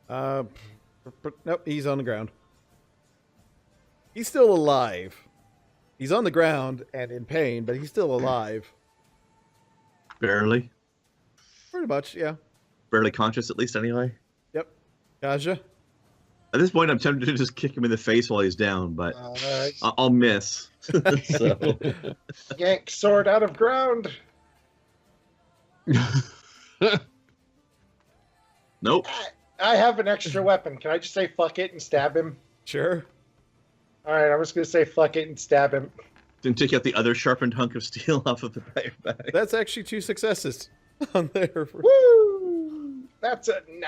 Uh, nope, he's on the ground. He's still alive. He's on the ground and in pain, but he's still alive. Barely. Pretty much, yeah. Barely conscious, at least, anyway. Yep. Kaja? At this point, I'm tempted to just kick him in the face while he's down, but I'll miss. So. Yank sword out of ground. Nope. I have an extra weapon. Can I just say fuck it and stab him? Sure. All right, I'm just going to say fuck it and stab him. Then take out the other sharpened hunk of steel off of the bag. That's actually 2 successes on there. Woo! That's a 9.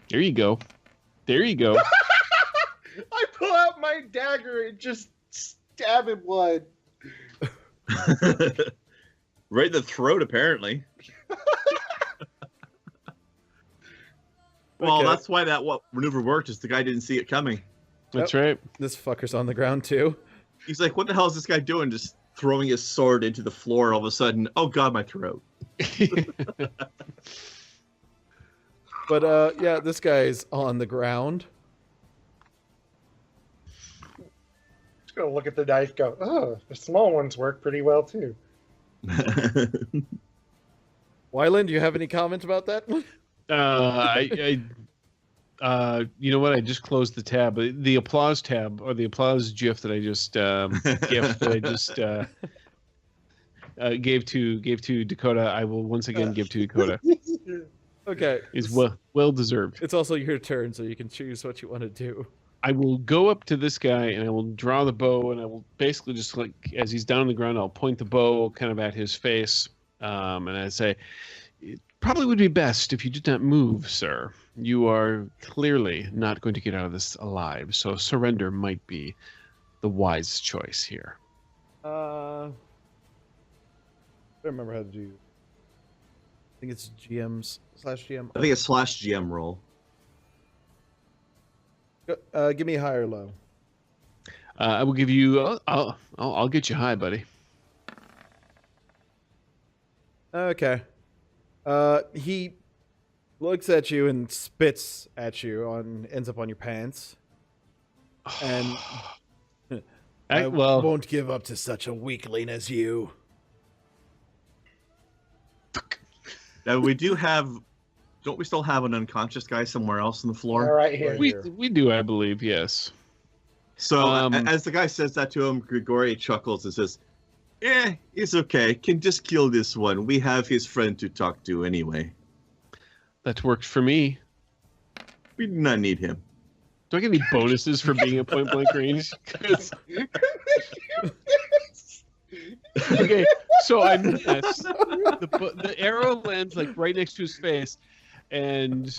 There you go. There you go. I pull out my dagger and just stab him one. Right in the throat, apparently. Well, Okay. that's why that maneuver worked, is the guy didn't see it coming. That's right. This fucker's on the ground, too. He's like, what the hell is this guy doing? Just throwing his sword into the floor all of a sudden. Oh, God, my throat. But, yeah, this guy's on the ground. Just going to look at the knife go, oh, the small ones work pretty well, too. Wyland, do you have any comment about that? You know what? I just closed the tab. The applause tab, or the applause GIF that I just gave to Dakota. I will once again give to Dakota. Okay. Is well deserved. It's also your turn, so you can choose what you want to do. I will go up to this guy and I will draw the bow, and I will basically just, like, as he's down on the ground, I'll point the bow kind of at his face, and I say, "It probably would be best if you did not move, sir. You are clearly not going to get out of this alive, so surrender might be the wise choice here." I don't remember how to do. I think it's GM/GM. I think it's /GM roll. Give me high or low. I will give you. I'll get you high, buddy. Okay. He looks at you and spits at you ends up on your pants. And I won't give up to such a weakling as you. Now, we do have... Don't we still have an unconscious guy somewhere else on the floor? All right, here. We do, I believe, yes. So, as the guy says that to him, Grigori chuckles and says, it's okay. Can just kill this one. We have his friend to talk to anyway. That worked for me. We do not need him. Do I get any bonuses for being at point blank range? Okay, so I miss. The arrow lands, like, right next to his face, and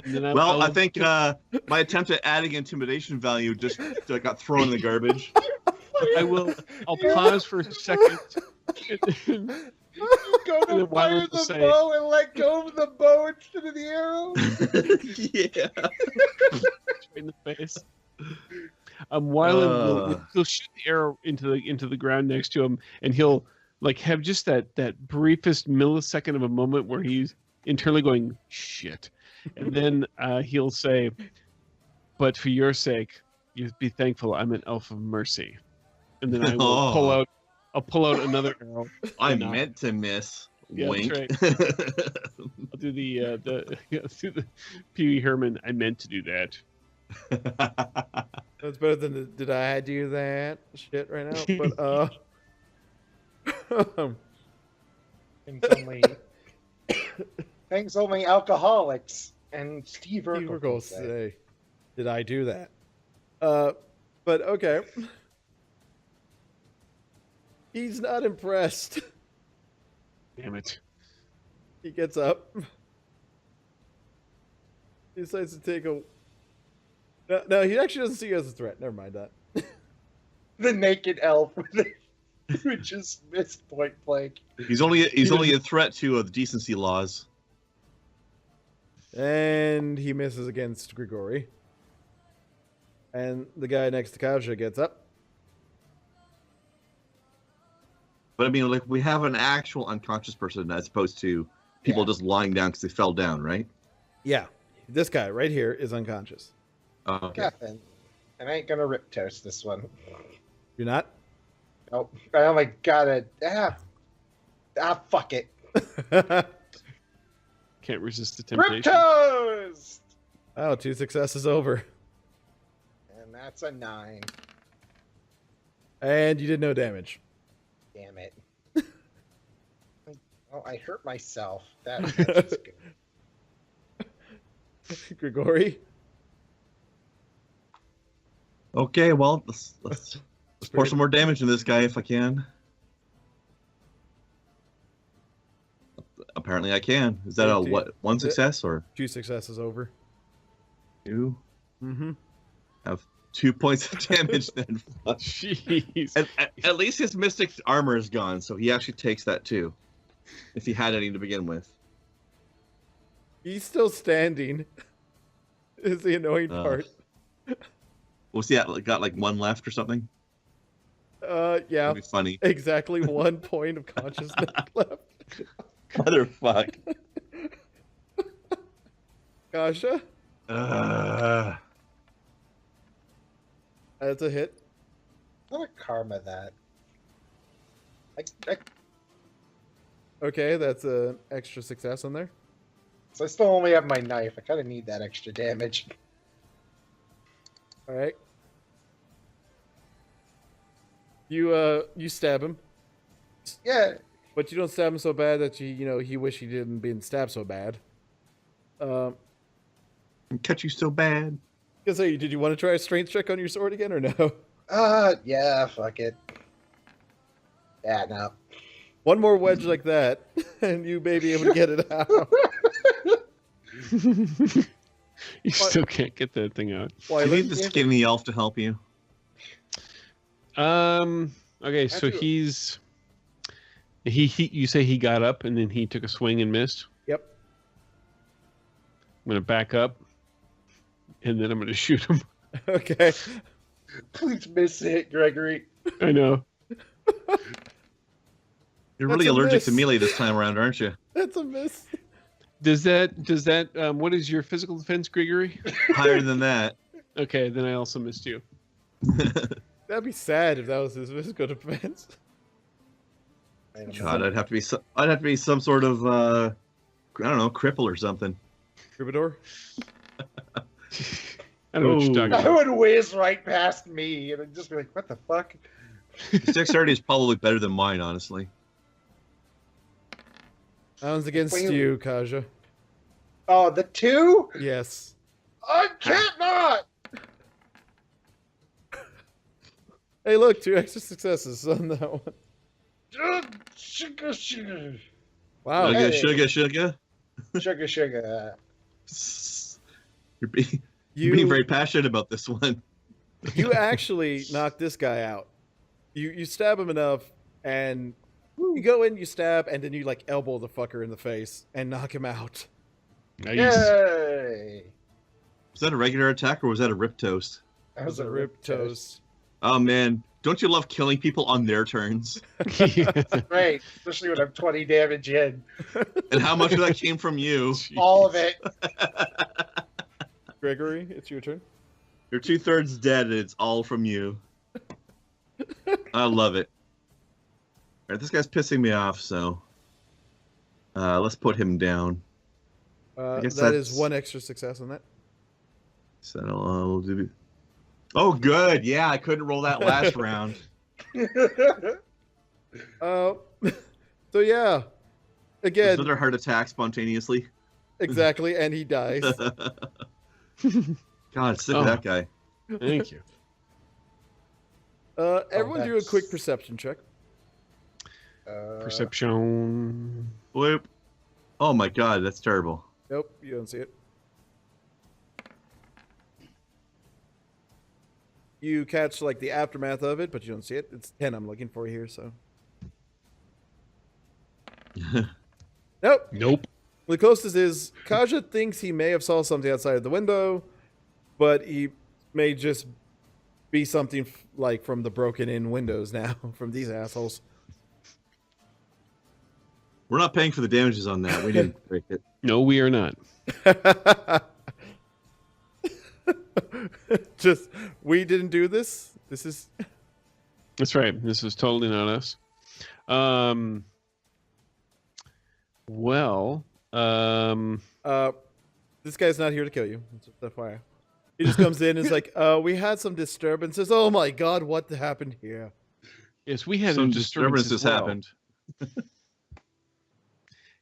then I think my attempt at adding intimidation value just got thrown in the garbage. I'll pause for a second. You go to fire the bow and let go of the bow instead of the arrow? Yeah. In the face. Wyland he'll shoot the arrow into the ground next to him, and he'll, like, have just that briefest millisecond of a moment where he's internally going, shit. And then he'll say, but for your sake, you be thankful I'm an elf of mercy. And then I will pull out another arrow. I meant to miss. Yeah, Wink. that's right. I'll do the Pee Wee Herman. I meant to do that. That's better than did I do that shit right now? But Thanks only alcoholics and Steve Urkel say, did I do that? But okay. He's not impressed. Damn it. He gets up. He decides to take a... No, he actually doesn't see you as a threat. Never mind that. The naked elf who just missed point blank. He's only a threat to the decency laws. And he misses against Grigori. And the guy next to Kaja gets up. But I mean, like, we have an actual unconscious person as opposed to people just lying down because they fell down, right? Yeah, this guy right here is unconscious. Oh, okay. Nothing. And I ain't gonna rip toast this one. You're not? Oh my god. Fuck it. Can't resist the Rip temptation. toast! Oh, 2 successes over. And that's a 9. And you did no damage. Damn it. Oh, I hurt myself. That's just good. Grigori? Okay, well, let's pour some more damage in this guy if I can. Apparently I can. Is that a what? 1 success or 2 successes over. 2? Mm-hmm. Have 2 points of damage then. Jeez. At least his mystic armor is gone, so he actually takes that too. If he had any to begin with. He's still standing. Is the annoying part. Was he got like 1 left or something? Yeah. That'd be funny. Exactly 1 point of consciousness left. Motherfuck. Kasha? That's a hit. I'm gonna karma that. Okay, that's an extra success on there. So I still only have my knife. I kind of need that extra damage. All right. You stab him, Yeah. but you don't stab him so bad that he wish he didn't been stabbed so bad. Cut you so bad. Because hey, did you want to try a strength check on your sword again or no? Yeah, fuck it. Yeah, no. One more wedge like that, and you may be able to get it out. You still can't get that thing out. Why? You need the skinny elf to help you. Okay, so he's you say he got up and then he took a swing and missed. Yep. I'm gonna back up, and then I'm gonna shoot him. Okay. Please miss it, Gregory. I know. You're really That's a allergic miss. to melee this time around, aren't you? That's a miss. Does that what is your physical defense, Gregory? Higher than that. Okay, then I also missed you. That'd be sad if that was his physical defense. God, I'd have to be some sort of I don't know, cripple or something. Troubadour? I don't know what you're talking I about. would whiz right past me, and I'd just be like, "What the fuck?" His dexterity is probably better than mine, honestly. That one's against Wait. you, Kaja. Oh, the 2? Yes. I can't not. Hey, look, 2 extra successes on that one. Sugar. Wow. Hey. Sugar. Sugar. You're being very passionate about this one. You actually knocked this guy out. You stab him enough, and you go in, you stab, and then you like elbow the fucker in the face and knock him out. Nice. Yay! Was that a regular attack or was that a rip toast? That was a rip toast. Oh man, don't you love killing people on their turns? Great, especially when I'm 20 damage in. And how much of that came from you? All of it. Gregory, it's your turn. You're 2/3 dead and it's all from you. I love it. Alright, this guy's pissing me off, so let's put him down. That guess is that's- 1 extra success on that. So we'll do. Oh, good. Yeah, I couldn't roll that last round. So yeah, again, Another heart attack spontaneously. exactly, and he dies. God, sick of that guy. Thank you. Everyone do a that's- quick perception check. Perception. Bloop. Oh my God, that's terrible. Nope, you don't see it. You catch like the aftermath of it, but you don't see it. It's 10 I'm looking for here, so. Nope. Nope. The closest is Kaja thinks he may have saw something outside of the window, but he may just be something like from the broken in windows now from these assholes. We're not paying for the damages on that. We didn't break it. No, we are not. Just, we didn't do this. This is. That's right. This is totally not us. This guy's not here to kill you. Just FYI. He just comes in and is like, we had some disturbances. Oh my god, what happened here? Yes, we had Some a disturbance disturbances as well. happened.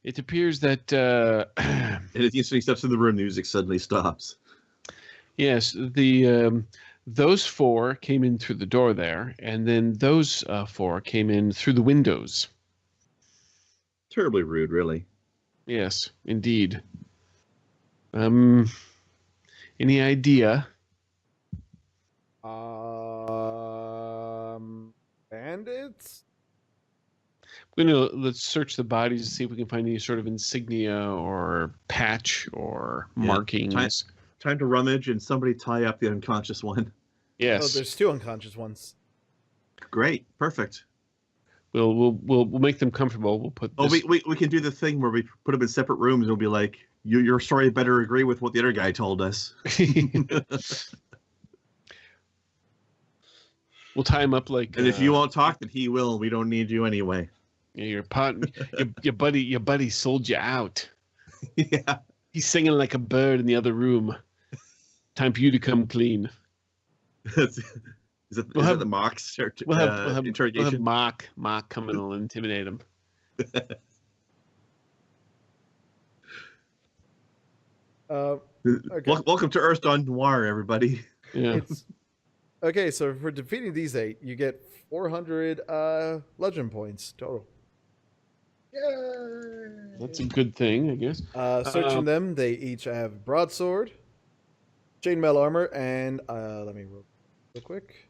It appears that And as he steps in the room, the music suddenly stops. yes, those four came in through the door there, and then those four came in through the windows. Terribly rude, really. Yes, indeed. Any idea? Bandits? Let's search the bodies to see if we can find any sort of insignia or patch or markings. Time to rummage and somebody tie up the unconscious one. Yes. Oh, there's 2 unconscious ones. Great, perfect. We'll make them comfortable. We'll put. Oh, this... we can do the thing where we put them in separate rooms. It'll be like your story better agree with what the other guy told us. We'll tie him up like. And if you won't talk, then he will. We don't need you anyway. Your buddy sold you out. Yeah. He's singing like a bird in the other room. Time for you to come clean. Is it the mocks We'll have interrogation? Mock come in and intimidate him. Okay. Welcome to Earthdawn Noir, everybody. Yeah. Okay, so for defeating these 8, you get 400 legend points total. Yay! That's a good thing, I guess. Searching them, they each have broadsword, chainmail armor, and let me roll real quick.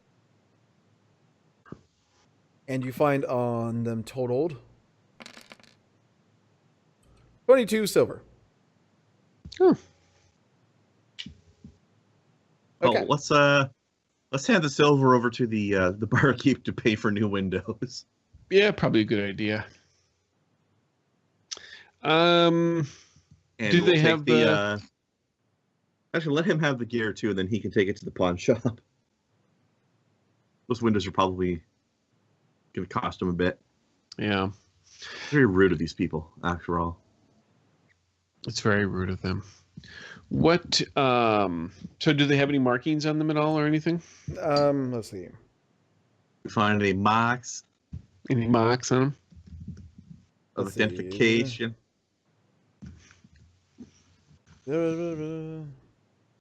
And you find on them totaled 22 silver. Oh. Okay. Oh, let's hand the silver over to the barkeep to pay for new windows. Yeah, probably a good idea. And do they have the? Actually, let him have the gear too, and then he can take it to the pawn shop. Those windows are probably going to cost him a bit. Yeah, Very rude of these people, after all. it's very rude of them. What? So, do they have any markings on them at all, or anything? Let's see. We find any marks Any marks on them? of Let's see. identification.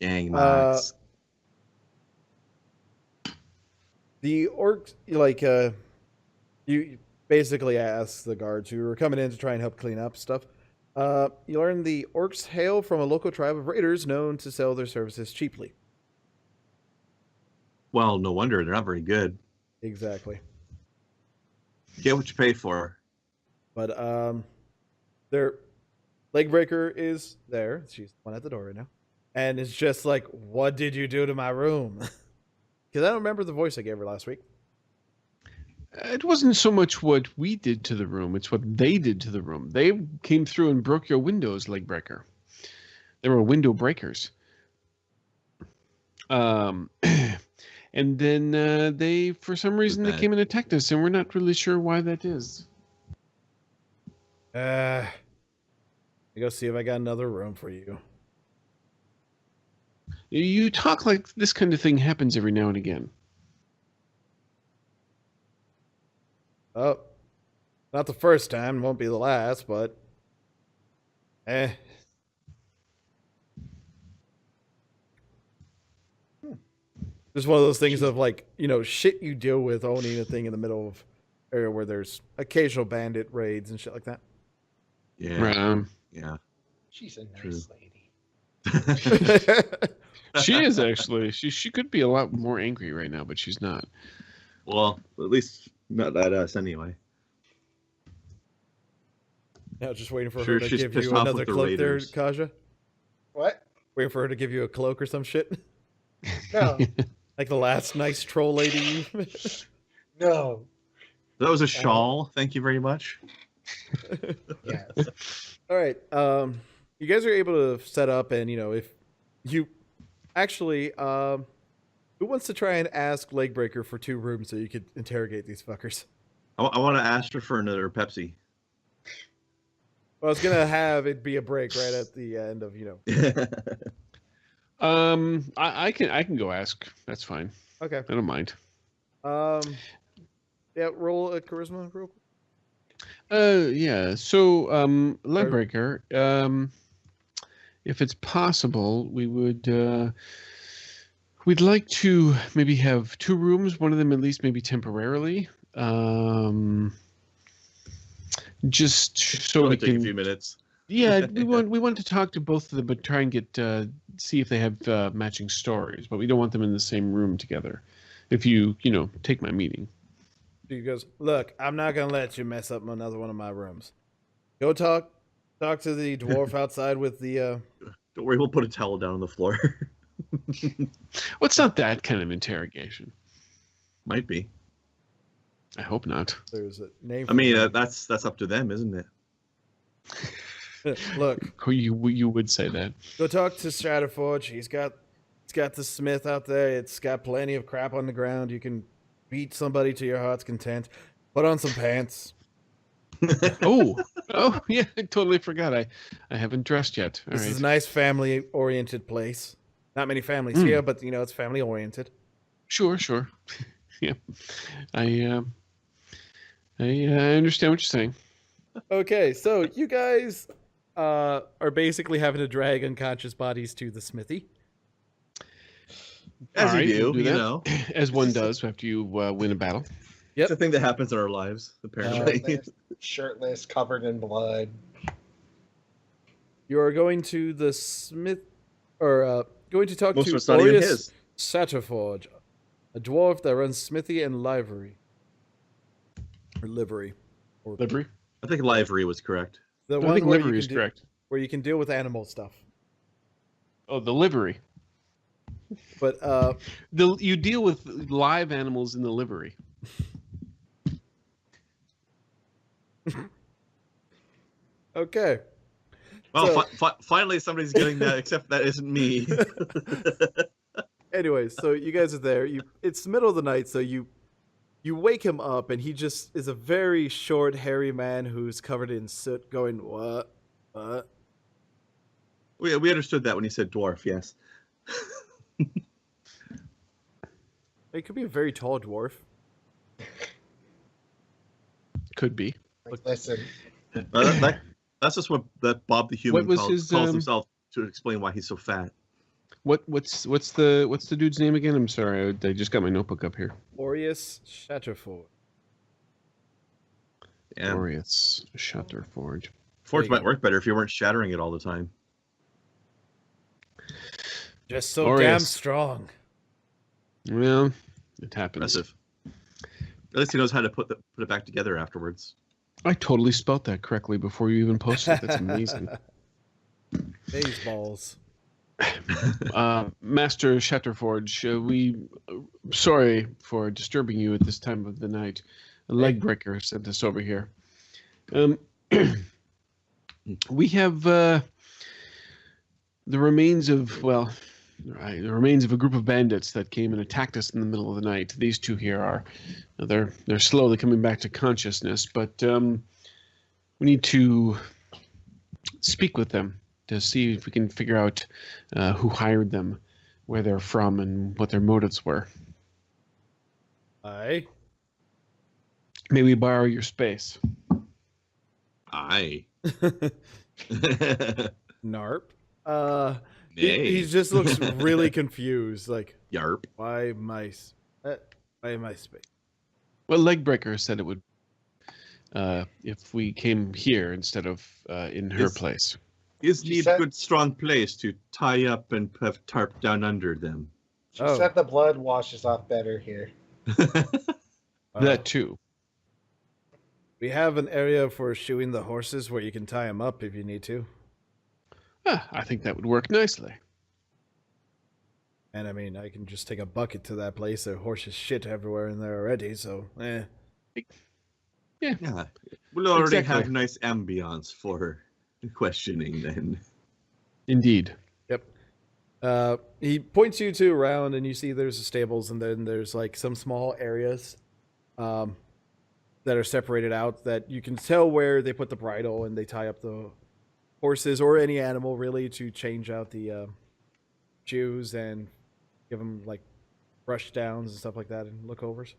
Gang marks. The orcs, like, you basically ask the guards who were coming in to try and help clean up stuff. You learn the orcs hail from a local tribe of raiders known to sell their services cheaply. Well, no wonder they're not very good. Exactly. Get what you pay for. But their leg breaker is there. She's the one at the door right now. And it's just like, what did you do to my room? Because I don't remember the voice I gave her last week. It wasn't so much what we did to the room; it's what they did to the room. They came through and broke your windows, leg breaker. They were window breakers. And then they, for some reason, they came and attacked us, and we're not really sure why that is. I go see if I got another room for you. You talk like this kind of thing happens every now and again. Oh, not the first time, won't be the last, but Just one of those things of like, shit you deal with owning a thing in the middle of area where there's occasional bandit raids and shit like that. Yeah. Right. Yeah. She's a nice True. lady. She is actually. She could be a lot more angry right now, but she's not. Well, at least not at us anyway. Now just waiting for Sure, her to she's give pissed you off another with the cloak there, raiders. Kaja. What? Waiting for her to give you a cloak or some shit. No. Like the last nice troll lady. No. That was a shawl. Thank you very much. Yes. All right. You guys are able to set up, and if you actually, who wants to try and ask Legbreaker for 2 rooms so you could interrogate these fuckers? I want to ask her for another Pepsi. Well, I was gonna have it be a break right at the end of I can go ask. That's fine. Okay. I don't mind. Yeah. Roll a charisma real quick. Yeah. So, Legbreaker, if it's possible, we'd like to maybe have 2 rooms, one of them at least maybe temporarily. Just so we take can a few minutes. Yeah, we want to talk to both of them, but try and get see if they have matching stories. But we don't want them in the same room together. If you take my meaning. He goes, look, I'm not gonna let you mess up another one of my rooms. Go talk to the dwarf outside with the. Don't worry, we'll put a towel down on the floor. Well, it's not that kind of interrogation. Might be. I hope not. There's a name. I mean, that's up to them, isn't it? Look, you would say that. go talk to Stratforge. He's got the smith out there. It's got plenty of crap on the ground. You can beat somebody to your heart's content. Put on some pants. oh yeah, I totally forgot. I haven't dressed yet. All This right. is a nice family-oriented place. Not many families here, but it's family-oriented. Sure. Yeah, I understand what you're saying. Okay, so you guys are basically having to drag unconscious bodies to the smithy. As All right, you we'll do, that. you know. As one does after you win a battle. Yep. It's a thing that happens in our lives, apparently. Shirtless, covered in blood. You are going to the smith, or going to talk Most to of it's not even Orius his. Satterforge, a dwarf that runs smithy and livery. Or livery. Or Livery. I think livery was correct. the I one think where you livery can is correct. where you can deal with animal stuff. Oh, the livery. But You deal with live animals in the livery. okay. Well, So- finally somebody's getting that, except that isn't me. Anyways, so you guys are there. It's the middle of the night, so you wake him up, and he just is a very short, hairy man who's covered in soot, going, "What? What?" We understood that when you said dwarf, yes. It could be a very tall dwarf. Could be. Like, listen, That's just what that Bob the Human What was calls his, himself to explain why he's so fat. What's the dude's name again? I'm sorry, I just got my notebook up here. Orius Shatterford. Yeah. Glorious Shutterforge. Forge might work better if you weren't shattering it all the time. Just so Glorious. damn strong. Well, it happens. Impressive. At least he knows how to put it back together afterwards. I totally spelt that correctly before you even posted it. That's amazing. Baseballs. Master Shatterforge, sorry for disturbing you at this time of the night. A Legbreaker sent us over here. We have the remains of the remains of a group of bandits that came and attacked us in the middle of the night. These two here are they're slowly coming back to consciousness, but we need to speak with them to see if we can figure out who hired them, where they're from, and what their motives were. Aye. May we borrow your space? Aye. Narp. Nay. He just looks really confused. Like, Yarp. why my space? Well, Legbreaker said it would if we came here instead of in her Yes. place. Is She need said- good strong place to tie up and have tarp down under them. she Oh. said the blood washes off better here. That too. We have an area for shoeing the horses where you can tie them up if you need to. I think that would work nicely. And I mean, I can just take a bucket to that place. There are horses shit everywhere in there already, so Yeah, we'll already Exactly. have nice ambience for questioning then. Indeed. Yep. He points you to around, and you see there's the stables, and then there's like some small areas that are separated out that you can tell where they put the bridle and they tie up the horses or any animal really to change out the shoes and give them like brush downs and stuff like that and look overs.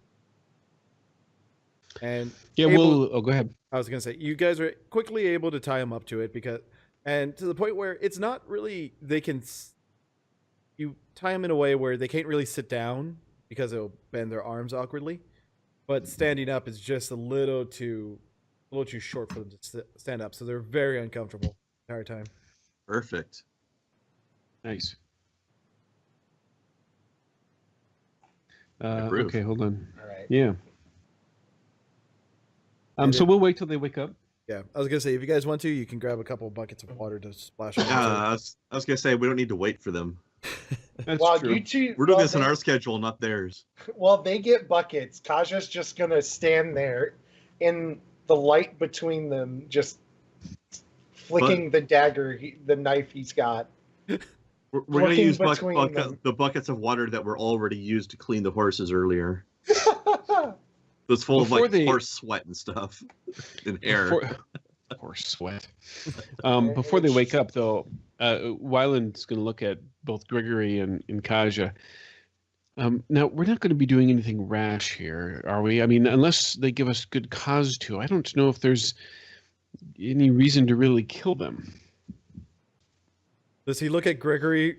And Yeah, oh, go ahead. I was gonna say you guys are quickly able to tie them up to it and to the point where it's not really you tie them in a way where they can't really sit down because it'll bend their arms awkwardly, but standing up is just a little too short for them to stand up, so they're very uncomfortable the entire time. Perfect. Nice. Approve. Okay, hold on. All right. Yeah. So we'll wait till they wake up. Yeah, I was gonna say if you guys want to, you can grab a couple of buckets of water to splash on. I was gonna say we don't need to wait for them. That's Well, true. you two. We're doing this on our schedule, not theirs. Well, they get buckets. Kaja's just gonna stand there in the light between them, just flicking the dagger, the knife he's got. We're going to Looking use between them. the buckets of water that were already used to clean the horses earlier. It was full Before of like horse sweat and stuff and hair. Horse sweat. Before they wake up, though, Wyland's going to look at both Gregory and Kaja. Now, we're not going to be doing anything rash here, are we? I mean, unless they give us good cause to. I don't know if there's any reason to really kill them. Does he look at Gregory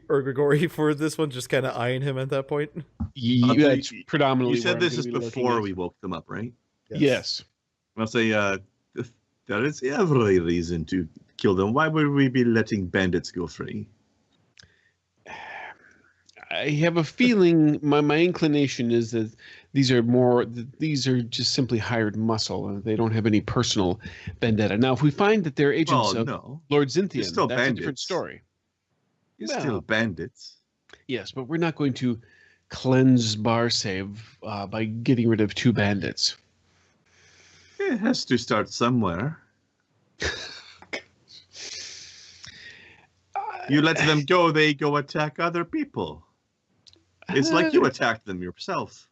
for this one, just kind of eyeing him at that point? That's predominantly. You said where this I'm is gonna be looking before at. we woke them up, right? Yes. I'll say there is every reason to kill them. Why would we be letting bandits go free? I have a feeling my inclination is that these are just simply hired muscle and they don't have any personal vendetta. Now, if we find that they're agents of Lord Zynthian, still that's a different bandits. story. You're still bandits. Yes, but we're not going to cleanse Barsaive by getting rid of 2 bandits. It has to start somewhere. You let them go, they go attack other people. It's like you attacked them yourself.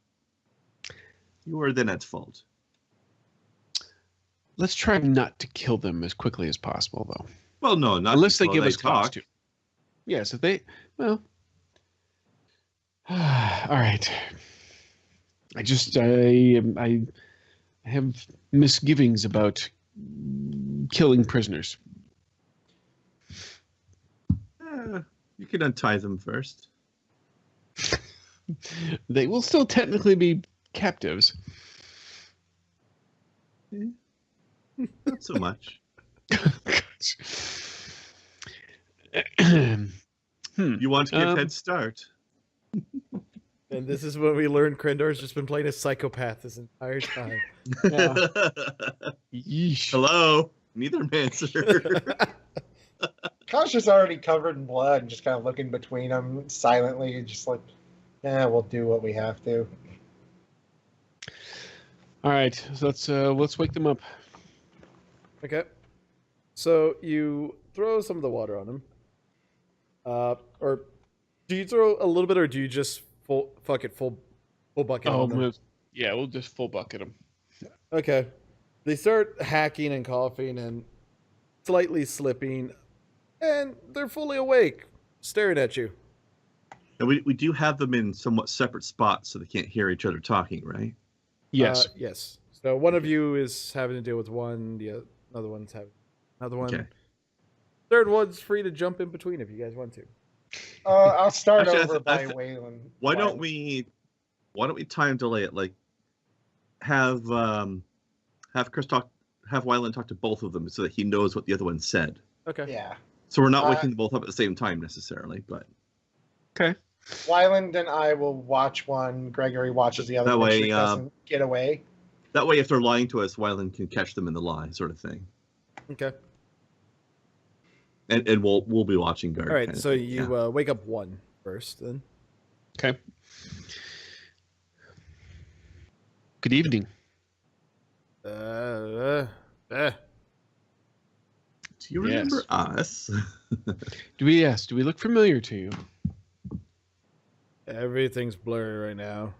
You are then at fault. Let's try not to kill them as quickly as possible, though. Well, no, not unless they before give us cause talk. to. Yes, if they, well, all right. I have misgivings about killing prisoners. You can untie them first. They will still technically be captives. Not so much. You want to give head start. And this is when we learn Krendor's just been playing a psychopath this entire time. Yeah. Yeesh. Hello? Neither answer. Kaja's already covered in blood and just kind of looking between them silently, just like, we'll do what we have to. All right, so let's wake them up. Okay. So you throw some of the water on him. Or do you throw a little bit, or do you just full bucket on them? Yeah, we'll just full bucket them. Okay. They start hacking and coughing and slightly slipping, and they're fully awake, staring at you. And we do have them in somewhat separate spots so they can't hear each other talking, right? Yes. Yes. So one of you is having to deal with one, the other one's having another one. Okay. Third one's free to jump in between if you guys want to. I'll start Actually, over by Waylon. Why don't we time delay it? Like have Chris have Wyland talk to both of them so that he knows what the other one said. Okay. Yeah. So we're not waking them both up at the same time necessarily, but Okay. Wyland and I will watch one. Gregory watches the other. That make way, sure he doesn't get away. that way if they're lying to us, Wyland can catch them in the lie, sort of thing. Okay. And we'll be watching guard. All right. kind of So thing, you yeah. wake up one first, then. Okay. Good evening. Uh, uh, Do you remember Yes. us? Do we look familiar to you? everything's blurry right now.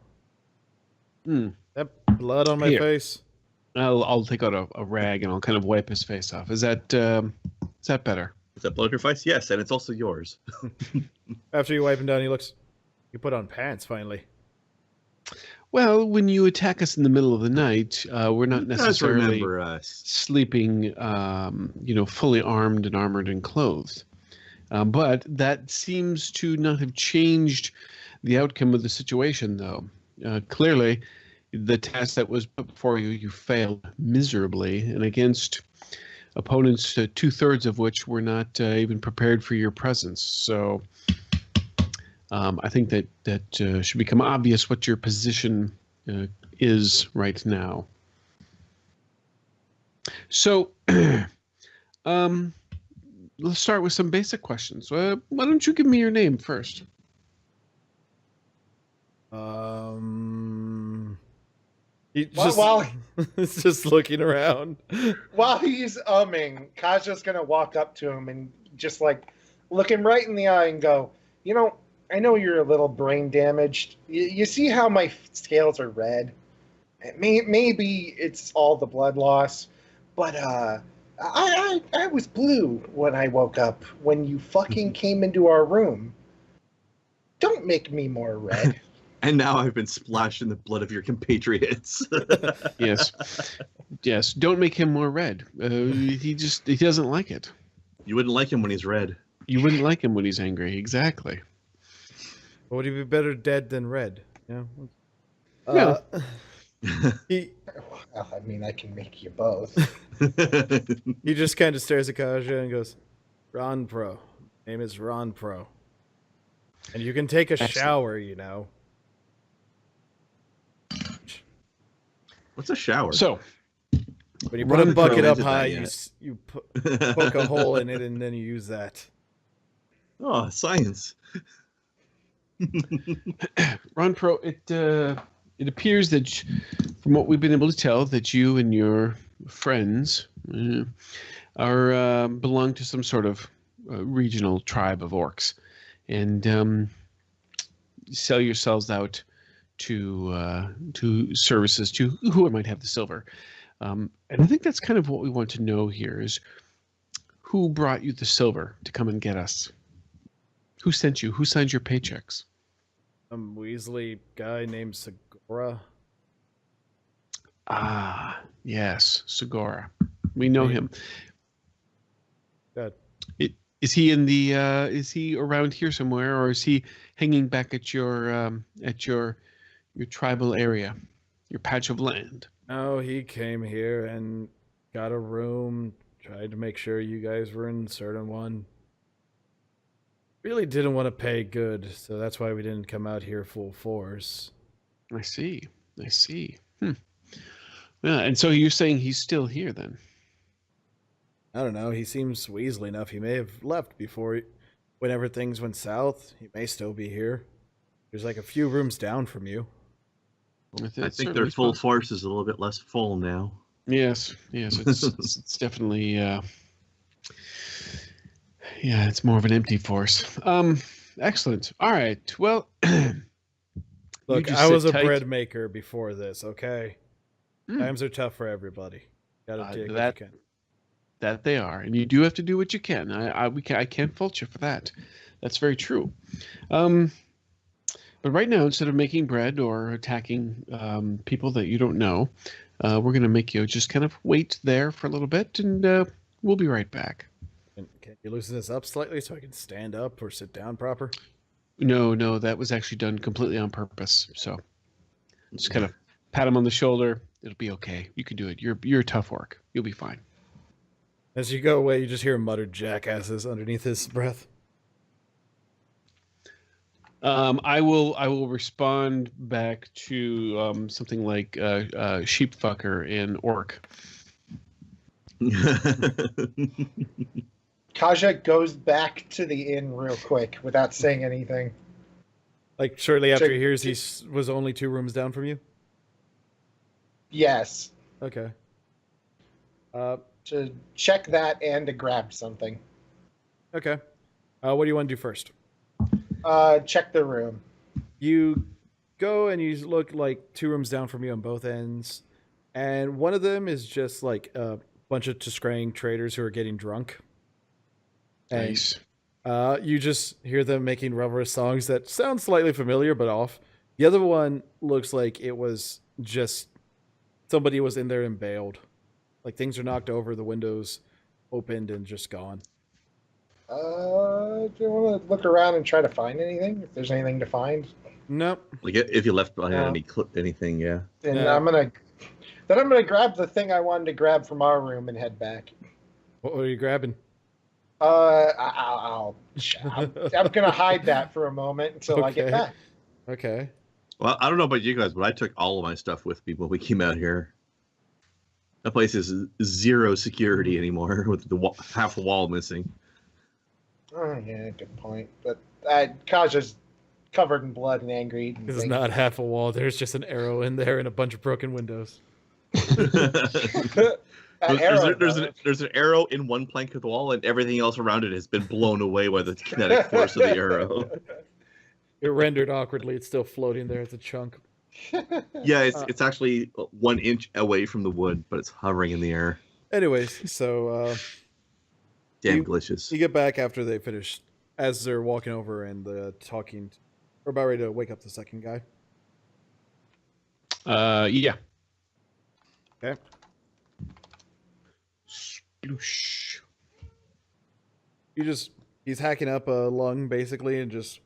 Hmm. That blood on my Here. face. I'll take out a rag and I'll kind of wipe his face off. Is that better? Is that blood your face? Yes, and it's also yours. After you wipe him down, he looks. You put on pants finally. Well, when you attack us in the middle of the night, we're not You guys necessarily remember us. sleeping, fully armed and armored and clothed. But that seems to not have changed the outcome of the situation, though. Clearly, the task that was put before you, you failed miserably, and against opponents, 2/3 of which were not even prepared for your presence. So I think that should become obvious what your position is right now. So let's start with some basic questions. Why don't you give me your name first? He While- he's just looking around. While he's umming, Kaja's gonna walk up to him and just like look him right in the eye and go, "You know, I know you're a little brain damaged. You see how my scales are red? Maybe it's all the blood loss, but I was blue when I woke up when you fucking came into our room. Don't make me more red." And now I've been splashed in the blood of your compatriots. Yes, yes. Don't make him more red. He doesn't like it. You wouldn't like him when he's red. You wouldn't like him when he's angry. Exactly. Would he be better dead than red? Yeah. Yeah. He Well, I mean, I can make you both. he just kind of stares at Kaja and goes, "Ron Pro. Name is Ron Pro. And you can take a Excellent. shower, you know." What's a shower? So When you put Ron a bucket Pro up isn't that high, yet. you poke a hole in it and then you use that. Oh, science. Ron Pro, it appears that from what we've been able to tell, that you and your friends are belong to some sort of regional tribe of orcs, and sell yourselves out to services to who might have the silver. And I think that's kind of what we want to know here is who brought you the silver to come and get us? Who sent you? Who signed your paychecks? Some Weasley guy named Segura. Ah, yes, Segura. We know him. Good. Is he in the? Is he around here somewhere, or is he hanging back at your tribal area, your patch of land? No, he came here and got a room, tried to make sure you guys were in a certain one. Really didn't want to pay good, so that's why we didn't come out here full force. I see. I see. Yeah, and so you're saying he's still here then? I don't know, he seems Weasley enough. He may have left whenever things went south. He may still be here. There's like a few rooms down from you. I It's think certainly their full possible. force is a little bit less full now. Yes, yes, it's definitely yeah, it's more of an empty force. Excellent. All right. Well, Look, just I sit was a tight. bread maker before this, okay? Mm. Times are tough for everybody. Gotta dig what that- you can. that they are, and you do have to do what you can. I can't fault you for that. That's very true. But right now, instead of making bread or attacking people that you don't know, we're going to make you just kind of wait there for a little bit, and we'll be right back. Can you loosen this up slightly so I can stand up or sit down proper? No, that was actually done completely on purpose. So just kind of pat him on the shoulder. It'll be okay. You can do it. You're a tough orc. You'll be fine. As you go away, you just hear muttered jackasses underneath his breath. I will respond back to something like sheep fucker in orc. Kaja goes back to the inn real quick without saying anything. Like shortly after Check- he hears was only 2 rooms down from you? Yes. Okay. Uh, to check that and to grab something. okay. What do you want to do first? Check the room. You go and you look like 2 rooms down from you on both ends, and one of them is just like a bunch of Tiskrang traders who are getting drunk. And, Nice. you just hear them making rubber songs that sound slightly familiar but off. The other one looks like it was just somebody was in there and bailed. Like things are knocked over, the windows opened and just gone. Do you want to look around and try to find anything? If there's anything to find, Nope. Like if you left behind No. anything, yeah. then Yeah. I'm gonna grab the thing I wanted to grab from our room and head back. What are you grabbing? I'm gonna hide that for a moment until I get Okay. back. Okay. Well, I don't know about you guys, but I took all of my stuff with me when we came out here. That place is 0 security anymore with half the wall missing. Oh yeah, good point. But Kaja's covered in blood and angry. And This is things. not half a wall. There's just an arrow in there and a bunch of broken windows. That arrow, there's an arrow in one plank of the wall, and everything else around it has been blown away by the kinetic force of the arrow. It rendered awkwardly. It's still floating there as a chunk. Yeah, it's actually 1 inch away from the wood, but it's hovering in the air. Anyways, so Damn You- glitches. you get back after they finish, as they're walking over and talking. We're about ready to wake up the second guy. Yeah. Okay. Sploosh. He's hacking up a lung basically and just.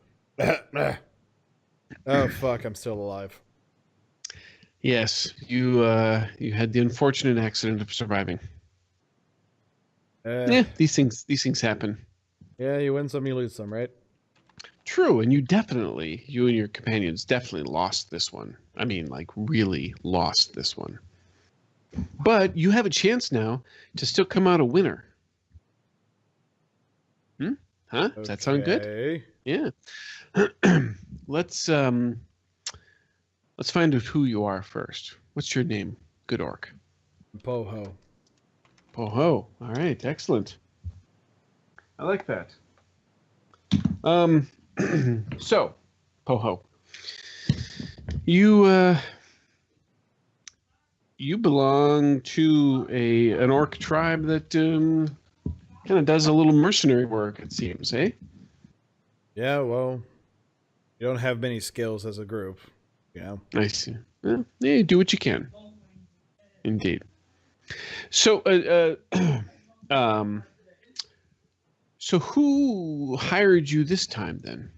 Oh fuck! I'm still alive. Yes, you had the unfortunate accident of surviving. Yeah, these things happen. Yeah, you win some, you lose some, right? True, and you and your companions definitely lost this one. I mean, like really lost this one. But you have a chance now to still come out a winner. Huh? Does that sound good? Okay. Yeah. Let's find out who you are first. What's your name, good orc? Poho. Poho. All right, excellent. I like that. So, Poho, you belong to an orc tribe that kind of does a little mercenary work, it seems, eh? Yeah, well, you don't have many skills as a group, you know. I see. Well, yeah, do what you can. Indeed. So, so who hired you this time then?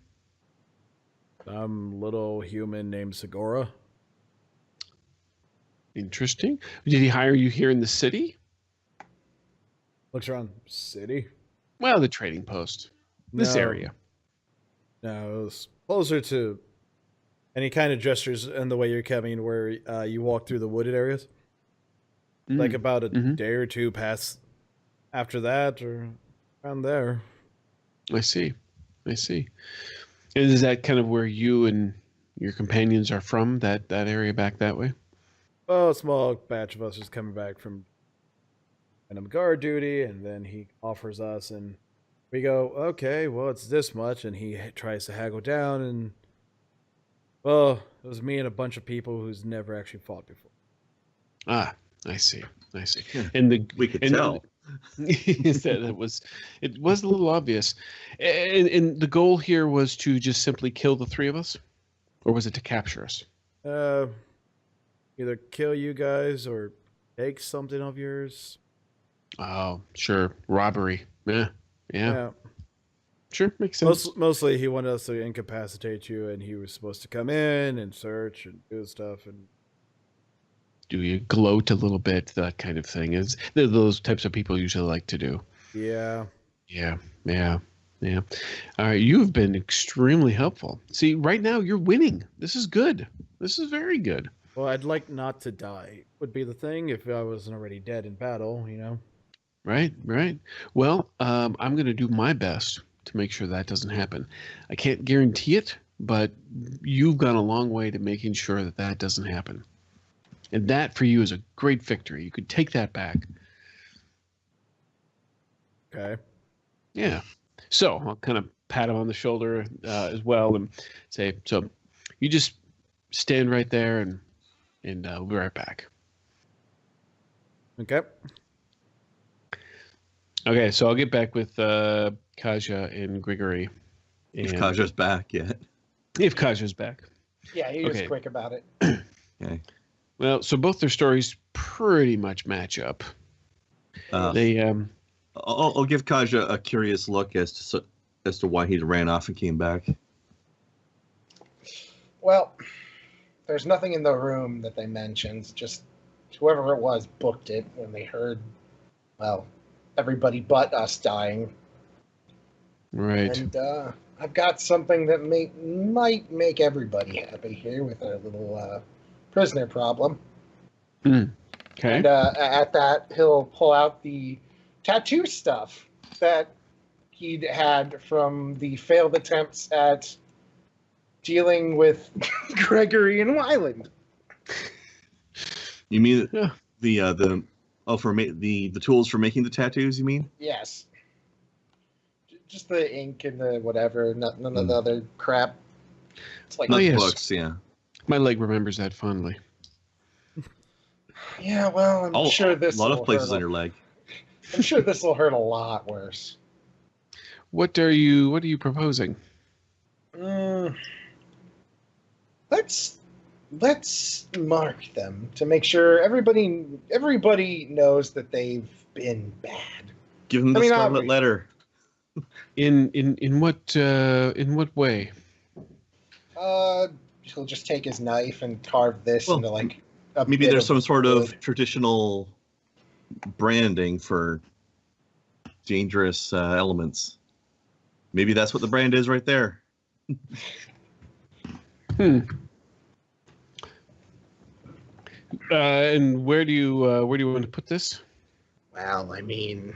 Some little human named Segura. Interesting. Did he hire you here in the city? Looks around city. Well, the trading post. This No. area. No, it was closer to. And he kind of gestures in the way you're coming, where you walk through the wooded areas. Like about a Mhm. day or two past after that, or around there. I see. I see. And is that kind of where you and your companions are from? That area back that way? Well, a small batch of us is coming back from random guard duty, and then he offers us, and we go, okay, well, it's this much, and he tries to haggle down, and well, it was me and a bunch of people who's never actually fought before. Ah, I see. I see. Yeah, And the we could and- tell. it was a little obvious. And the goal here was to just simply kill the 3 of us, or was it to capture us? Either kill you guys or take something of yours. Oh, sure, robbery. Yeah. Sure, makes sense. Mostly he wanted us to incapacitate you, and he was supposed to come in and search and do stuff, and Do you gloat a little bit? That kind of thing is those types of people usually like to do. yeah. Yeah. All right, you've been extremely helpful. See, right now you're winning. This is good. This is very good. Well, I'd like not to die, would be the thing, if I wasn't already dead in battle, you know? Right. Well, I'm going to do my best to make sure that doesn't happen. I can't guarantee it, but you've gone a long way to making sure that doesn't happen. And that for you is a great victory. You could take that back. Okay. Yeah. So I'll kind of pat him on the shoulder as well and say, so you just stand right there and we'll be right back. Okay. Okay, so I'll get back with Kaja and Grigory. If And Kaja's back yet. if Kaja's back. Yeah, he was Okay. quick about it. Okay. Well, so both their stories pretty much match up. They I'll give Kaja a curious look as to why he ran off and came back. Well, there's nothing in the room that they mentioned. Just whoever it was booked it when they heard, well, everybody but us dying. right. And I've got something that might make everybody happy here with our little prisoner problem. Okay. And at that, he'll pull out the tattoo stuff that he'd had from the failed attempts at dealing with Gregory and Wyland. You mean Yeah. the tools for making the tattoos? You mean? Yes. Just the ink and the whatever, none of the other crap. It's like, Oh, yes. Books, yeah. My leg remembers that fondly. yeah, well, I'm sure this a lot will of places hurt on your leg. I'm sure this will hurt a lot worse. What are you proposing? Let's mark them to make sure everybody knows that they've been bad. Give him the scarlet letter. In what way? He'll just take his knife and carve this into like a Maybe bit there's some sort of wood. traditional branding for dangerous elements. Maybe that's what the brand is right there. And where do you want to put this? Well, I mean,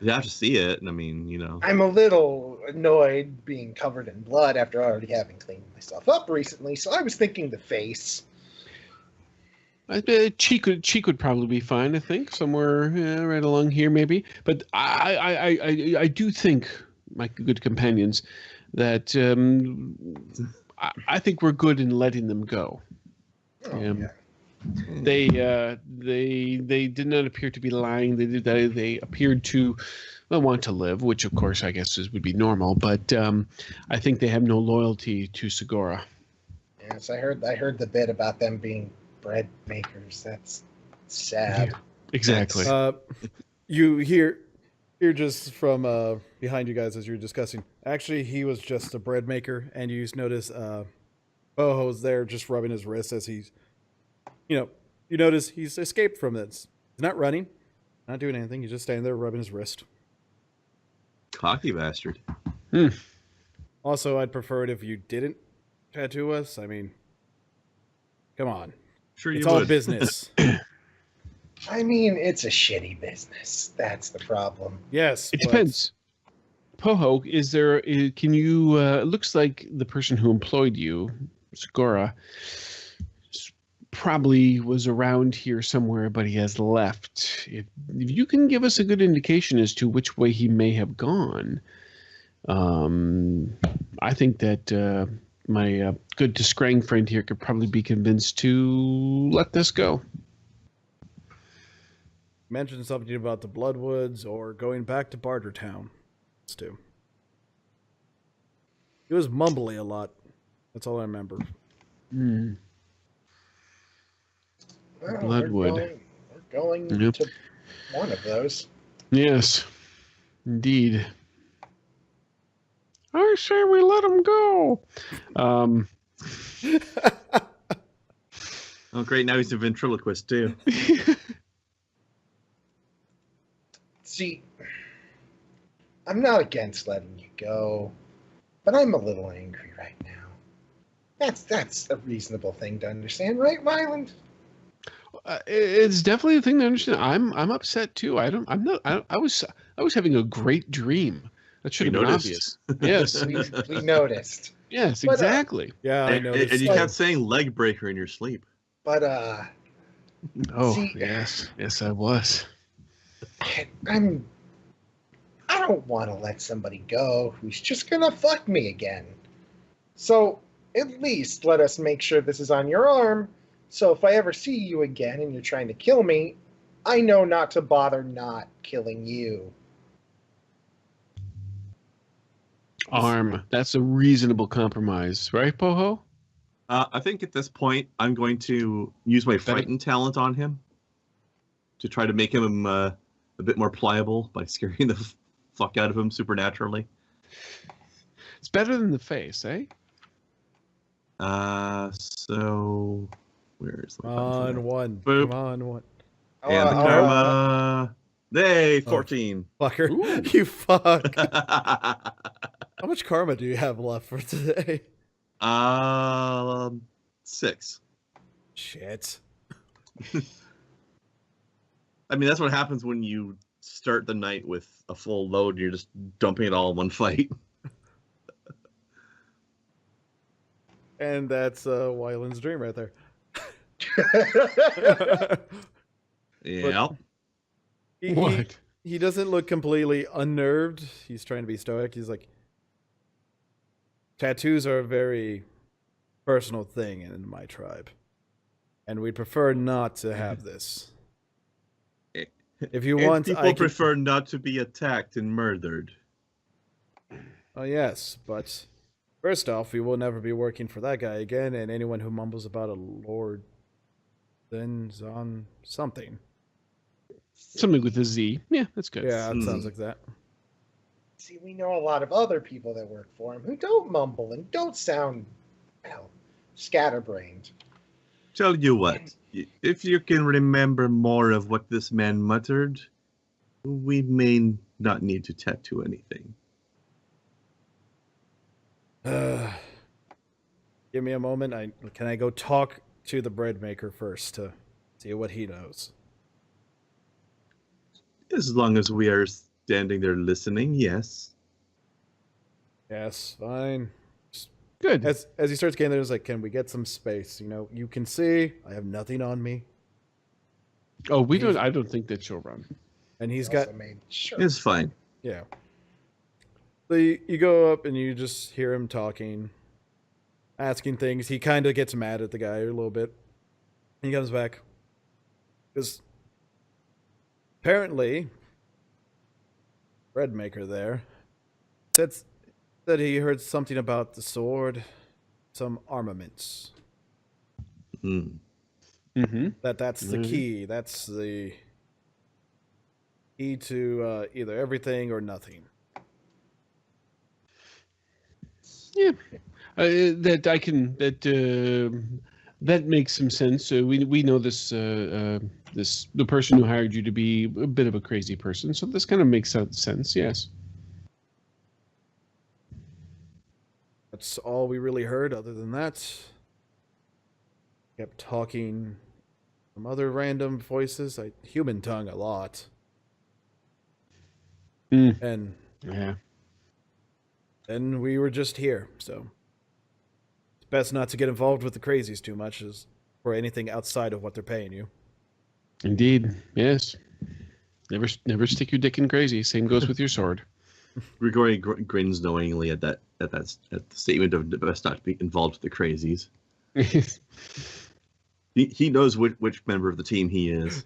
You have to see it. I mean, you know. I'm a little annoyed being covered in blood after already having cleaned myself up recently, so I was thinking the face. Cheek would probably be fine. I think somewhere right along here, maybe. But I do think, my good companions, that I think we're good in letting them go. Oh, yeah. They did not appear to be lying. They appeared to want to live, which of course I guess would be normal. But I think they have no loyalty to Segura. Yes, I heard the bit about them being bread makers. That's sad. Yeah, exactly. You hear just from behind you guys as you're discussing. Actually, he was just a bread maker, and you notice Boho's there just rubbing his wrist as he's, you notice he's escaped from this. He's not running, not doing anything. He's just standing there rubbing his wrist. Cocky bastard. Also, I'd prefer it if you didn't tattoo us. I mean, come on. Sure, It's you all would. business. I mean, it's a shitty business. That's the problem. Yes. It but- depends. Poho, can you, it looks like the person who employed you, Segura, probably was around here somewhere, but he has left. If you can give us a good indication as to which way he may have gone, I think that my good Discrang friend here could probably be convinced to let this go. Mentioned something about the Bloodwoods or going back to Bartertown. Let's do. It was mumbly a lot. That's all I remember. Hmm. Well, Bloodwood. We're going Yep. to one of those. Yes, indeed. I say we let him go. Oh, great. Now he's a ventriloquist, too. See, I'm not against letting you go, but I'm a little angry right now. That's a reasonable thing to understand, right, Ryland? It's definitely a thing to understand. I'm upset too. I was having a great dream. That should have been noticed. obvious. Yes. We noticed. Yes, But, exactly. Yeah, I And know. you kept saying leg breaker in your sleep. But Oh, See- yes. Yes, I was. I'm I don't want to let somebody go who's just going to fuck me again. So at least let us make sure this is on your arm, so if I ever see you again and you're trying to kill me, I know not to bother not killing you. Arm. That's a reasonable compromise, right, Poho? I think at this point, I'm going to use my frighten talent on him to try to make him a bit more pliable by scaring the fuck out of him supernaturally. It's better than the face, eh? So where's the Come on, one. Boop. Come on, one. And the karma. Hey, 14. Fucker. Ooh. You fuck. How much karma do you have left for today? 6. Shit. I mean, that's what happens when you start the night with a full load. You're just dumping it all in one fight. And that's Wyland's dream right there. Yeah. What? He doesn't look completely unnerved. He's trying to be stoic. He's like, tattoos are a very personal thing in my tribe. And we'd prefer not to have this. If you want, people I can... prefer not to be attacked and murdered. Oh, yes, but first off, we will never be working for that guy again, and anyone who mumbles about a lord then's on something. Something with a Z. Yeah, that's good. Yeah, it sounds like that. See, we know a lot of other people that work for him who don't mumble and don't sound, well, scatterbrained. Tell you what, if you can remember more of what this man muttered, we may not need to tattoo anything. Give me a moment. Can I go talk to the bread maker first to see what he knows? As long as we are standing there listening, yes. Yes, fine. Good. As he starts getting there, he's like, can we get some space? You know, you can see I have nothing on me. Oh, we don't. I don't think that she'll run. And he's He got... also made sure. It's fine. Yeah. So you go up and you just hear him talking, asking things. He kind of gets mad at the guy a little bit. He comes back. Because apparently, bread maker there said that he heard something about the sword, some armaments. Mm. Mm-hmm. That's the key. That's the key to either everything or nothing. Yeah, that I can. That makes some sense. We know this the person who hired you to be a bit of a crazy person, so this kind of makes sense. Yes. That's all we really heard. Other than that, kept talking some other random voices. Human tongue a lot. Mm. And Yeah. then we were just here, so it's best not to get involved with the crazies too much or anything outside of what they're paying you. Indeed. Yes. Never stick your dick in crazy. Same goes with your sword. Grigori grins knowingly at the statement of best not to be involved with the crazies. He knows which member of the team he is.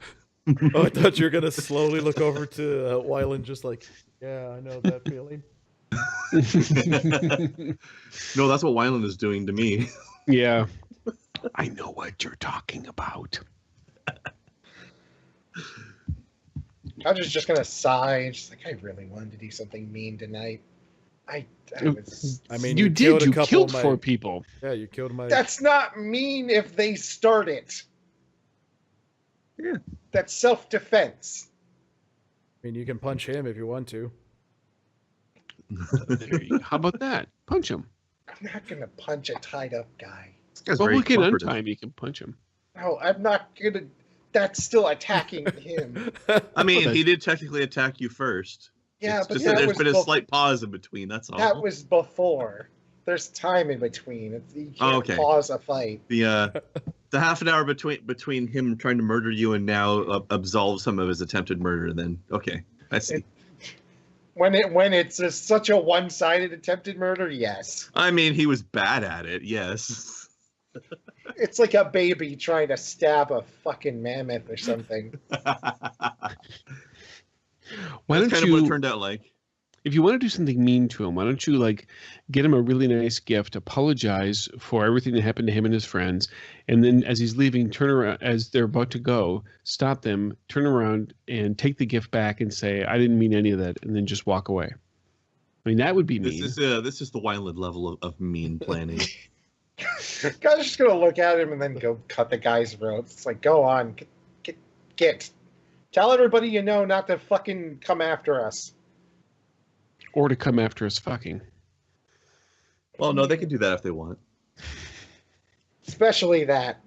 Oh, I thought you were gonna slowly look over to Wyland, just like, yeah, I know that feeling. No, that's what Wyland is doing to me. Yeah. I know what you're talking about. I was just gonna sigh, just like I really wanted to do something mean tonight. I was. I mean, You killed did. a You couple killed of my... 4 people. Yeah, you killed my... That's not mean if they start it. Yeah. That's self-defense. I mean, you can punch him if you want to. There you go. How about that? Punch him. I'm not gonna punch a tied-up guy. This guy's Well, very we can cooperative. untie him. You can punch him. No, I'm not gonna. That's still attacking him. I mean, he did technically attack you first. Yeah, It's but just that there's was been a slight pause in between. That's all. that was before. There's time in between. You can't Okay. pause a fight. The half an hour between him trying to murder you and now absolve some of his attempted murder. Then okay, I see. When it's such a one-sided attempted murder, yes. I mean, he was bad at it, yes. It's like a baby trying to stab a fucking mammoth or something. Why That's don't kind of what it you, turned out like. if you want to do something mean to him, why don't you like get him a really nice gift, apologize for everything that happened to him and his friends, and then as he's leaving, turn around as they're about to go, stop them, turn around and take the gift back and say, I didn't mean any of that, and then just walk away. I mean, that would be mean. This is the Wineland level of mean planning. Guy's just gonna look at him and then go cut the guy's throat. It's like, go on, get. Tell everybody you know not to fucking come after us. Or to come after us fucking. Well, no, they can do that if they want. Especially that.